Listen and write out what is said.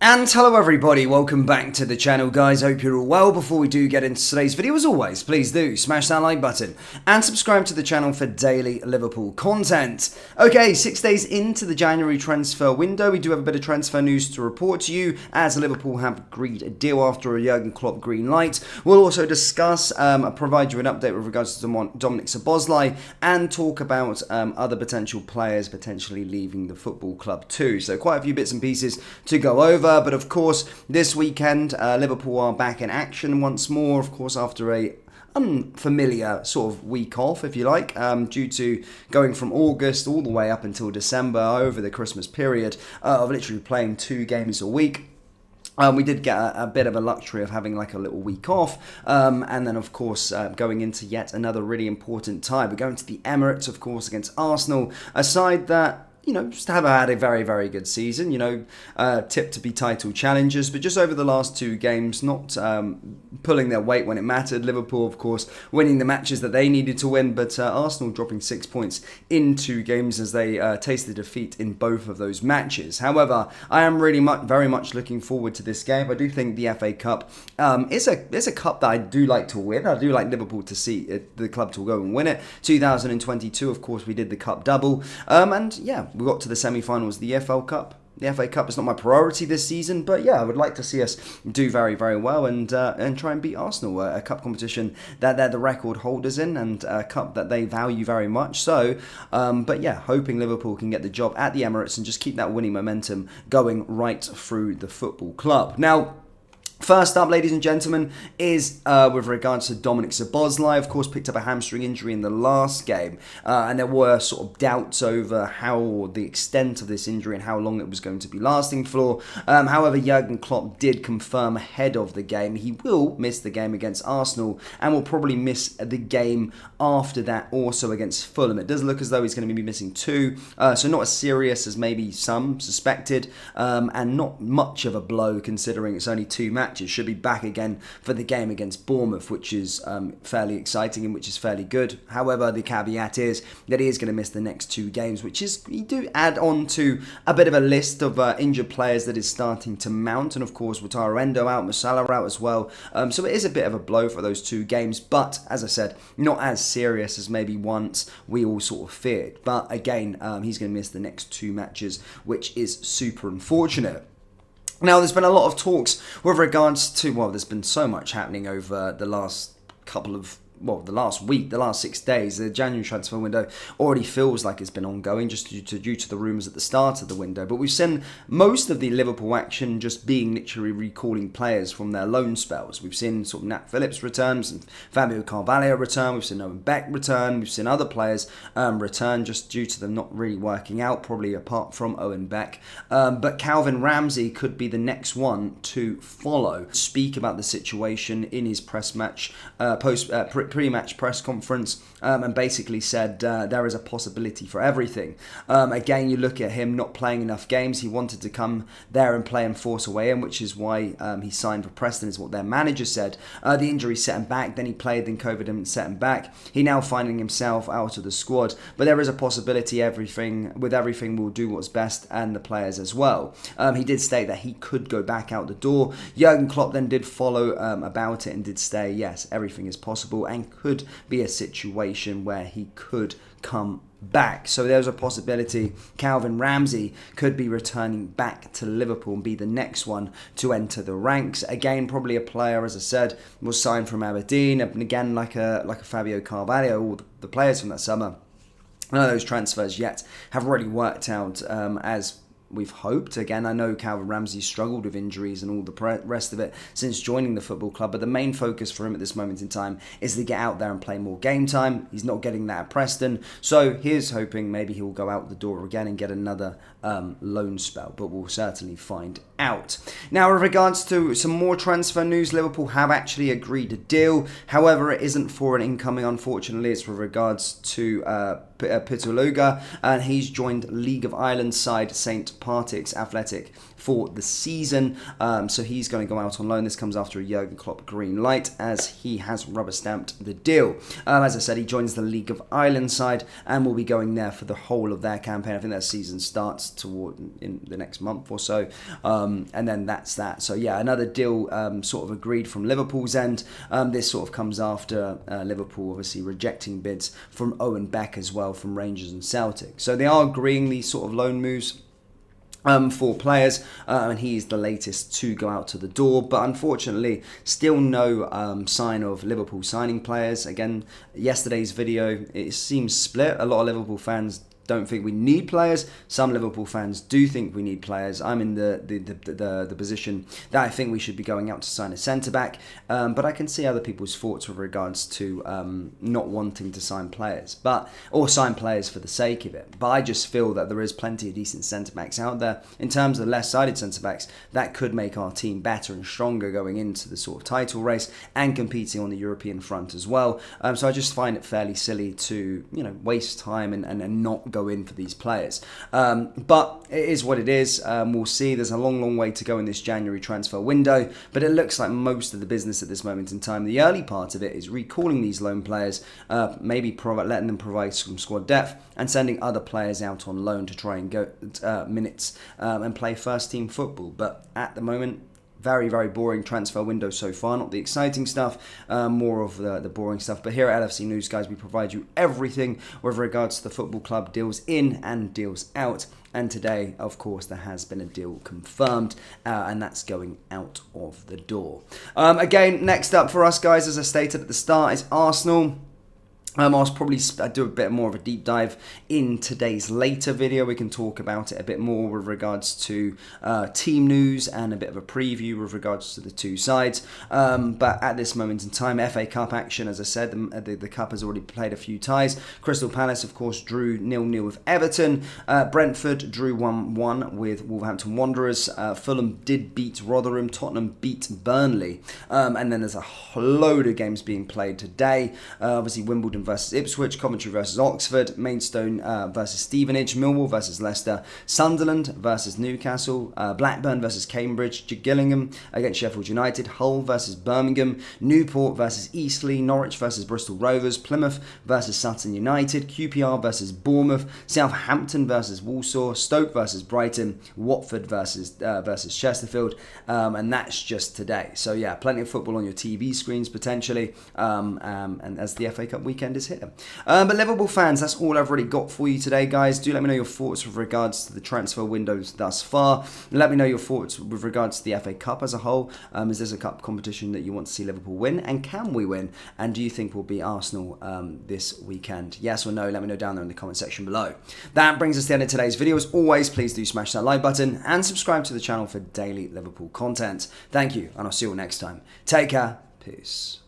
And hello everybody, welcome back to the channel guys, hope you're all well. Before we do get into today's video, as always, please do smash that like button and subscribe to the channel for daily Liverpool content. Okay, 6 days into the January transfer window, we do have a bit of transfer news to report to you as Liverpool have agreed a deal after a Jurgen Klopp green light. We'll also discuss, provide you an update with regards to Dominic Szoboszlai and talk about other potential players potentially leaving the football club too. So quite a few bits and pieces to go over. But of course, this weekend, Liverpool are back in action once more, of course, after a unfamiliar sort of week off, if you like, due to going from August all the way up until December over the Christmas period of literally playing 2 games a week. We did get a bit of a luxury of having like a little week off, and then of course going into yet another really important tie. We're going to the Emirates, of course, against Arsenal, a side that, you know, just have had a very, very good season, you know, tipped to be title challengers, but just over the last 2 games, not pulling their weight when it mattered. Liverpool, of course, winning the matches that they needed to win, but Arsenal dropping 6 points in 2 games as they tasted defeat in both of those matches. However, I am really very much looking forward to this game. I do think the FA Cup is a cup that I do like to win. I do like Liverpool to see the club to go and win it. 2022, of course, we did the cup double, and yeah, we got to the semi-finals of the EFL Cup. The FA Cup is not my priority this season, but yeah, I would like to see us do very, very well and try and beat Arsenal, a cup competition that they're the record holders in and a cup that they value very much. So, but yeah, hoping Liverpool can get the job at the Emirates and just keep that winning momentum going right through the football club. Now, first up, ladies and gentlemen, is with regards to Dominic Szoboszlai. Of course, picked up a hamstring injury in the last game, and there were sort of doubts over how the extent of this injury and how long it was going to be lasting for. However, Jurgen Klopp did confirm ahead of the game he will miss the game against Arsenal and will probably miss the game after that also against Fulham. It does look as though he's going to be missing 2, so not as serious as maybe some suspected, and not much of a blow considering it's only 2 matches. Should be back again for the game against Bournemouth, which is fairly exciting and which is fairly good. However, the caveat is that he is going to miss the next 2 games, which is, you do add on to a bit of a list of injured players that is starting to mount, and of course Wataru Endo out, Musiala out as well, so it is a bit of a blow for those 2 games, but as I said, not as serious as maybe once we all sort of feared. But again, he's going to miss the next 2 matches, which is super unfortunate. Now, there's been a lot of talks with regards to, well, there's been so much happening over the last the last week, the last 6 days. The January transfer window already feels like it's been ongoing just due to the rumours at the start of the window. But we've seen most of the Liverpool action just being literally recalling players from their loan spells. We've seen sort of Nat Phillips return, and Fabio Carvalho return, we've seen Owen Beck return, we've seen other players return just due to them not really working out, probably apart from Owen Beck. But Calvin Ramsey could be the next one to follow. Speak about the situation in his pre-match press conference, and basically said there is a possibility for everything. Again, you look at him not playing enough games. He wanted to come there and play and force away in, which is why he signed for Preston, is what their manager said. The injury set him back, then he played, then COVID didn't set him back. He now finding himself out of the squad, but there is a possibility everything will do what's best, and the players as well. He did state that he could go back out the door. Jurgen Klopp then did follow about it and did say, yes, everything is possible, and could be a situation where he could come back. So there's a possibility Calvin Ramsey could be returning back to Liverpool and be the next one to enter the ranks. Again, probably a player, as I said, was signed from Aberdeen, and again, like a Fabio Carvalho, all the players from that summer. None of those transfers yet have really worked out as we've hoped. Again, I know Calvin Ramsey struggled with injuries and all the rest of it since joining the football club, but the main focus for him at this moment in time is to get out there and play more game time. He's not getting that at Preston, so here's hoping maybe he will go out the door again and get another loan spell, but we'll certainly find out. Now, with regards to some more transfer news, Liverpool have actually agreed a deal. However, it isn't for an incoming, unfortunately. It's with regards to Pituluga, and he's joined League of Ireland side St. Partick's Athletic for the season. So he's going to go out on loan. This comes after a Jurgen Klopp green light, as he has rubber stamped the deal. As I said, he joins the League of Ireland side and will be going there for the whole of their campaign. I think their season starts in the next month or so, and then that's that. So yeah, another deal sort of agreed from Liverpool's end. This sort of comes after Liverpool obviously rejecting bids from Owen Beck as well from Rangers and Celtic. So they are agreeing these sort of loan moves for players, and he is the latest to go out to the door, but unfortunately still no sign of Liverpool signing players. Again, yesterday's video, it seems split. A lot of Liverpool fans don't think we need players. Some Liverpool fans do think we need players. I'm in the position that I think we should be going out to sign a centre-back, but I can see other people's thoughts with regards to not wanting to sign players, or sign players for the sake of it. But I just feel that there is plenty of decent centre-backs out there. In terms of less-sided centre-backs, that could make our team better and stronger going into the sort of title race and competing on the European front as well. So I just find it fairly silly to waste time and not go in for these players. But it is what it is. We'll see. There's a long way to go in this January transfer window, but it looks like most of the business at this moment in time, the early part of it, is recalling these loan players, maybe letting them provide some squad depth and sending other players out on loan to try and go minutes and play first team football. But at the moment, very boring transfer window so far. Not the exciting stuff, more of the boring stuff. But here at LFC News, guys, we provide you everything with regards to the football club, deals in and deals out. And today, of course, there has been a deal confirmed, and that's going out of the door. Again, next up for us, guys, as I stated at the start, is Arsenal. I'll probably do a bit more of a deep dive in today's later video. We can talk about it a bit more with regards to team news and a bit of a preview with regards to the two sides. But at this moment in time, FA Cup action, as I said, the Cup has already played a few ties. Crystal Palace, of course, drew 0-0 with Everton. Brentford drew 1-1 with Wolverhampton Wanderers. Fulham did beat Rotherham. Tottenham beat Burnley. And then there's a load of games being played today. Obviously, Wimbledon versus Ipswich, Coventry versus Oxford, Maidstone versus Stevenage, Millwall versus Leicester, Sunderland versus Newcastle, Blackburn versus Cambridge, Gillingham against Sheffield United, Hull versus Birmingham, Newport versus Eastleigh, Norwich versus Bristol Rovers, Plymouth versus Sutton United, QPR versus Bournemouth, Southampton versus Walsall, Stoke versus Brighton, Watford versus Chesterfield, and that's just today. So yeah, plenty of football on your TV screens potentially, and as the FA Cup weekend is here. But Liverpool fans, that's all I've really got for you today, guys. Do let me know your thoughts with regards to the transfer windows thus far. Let me know your thoughts with regards to the FA Cup as a whole. Is this a cup competition that you want to see Liverpool win? And can we win? And do you think we'll beat Arsenal this weekend? Yes or no? Let me know down there in the comment section below. That brings us to the end of today's video. As always, please do smash that like button and subscribe to the channel for daily Liverpool content. Thank you, and I'll see you all next time. Take care. Peace.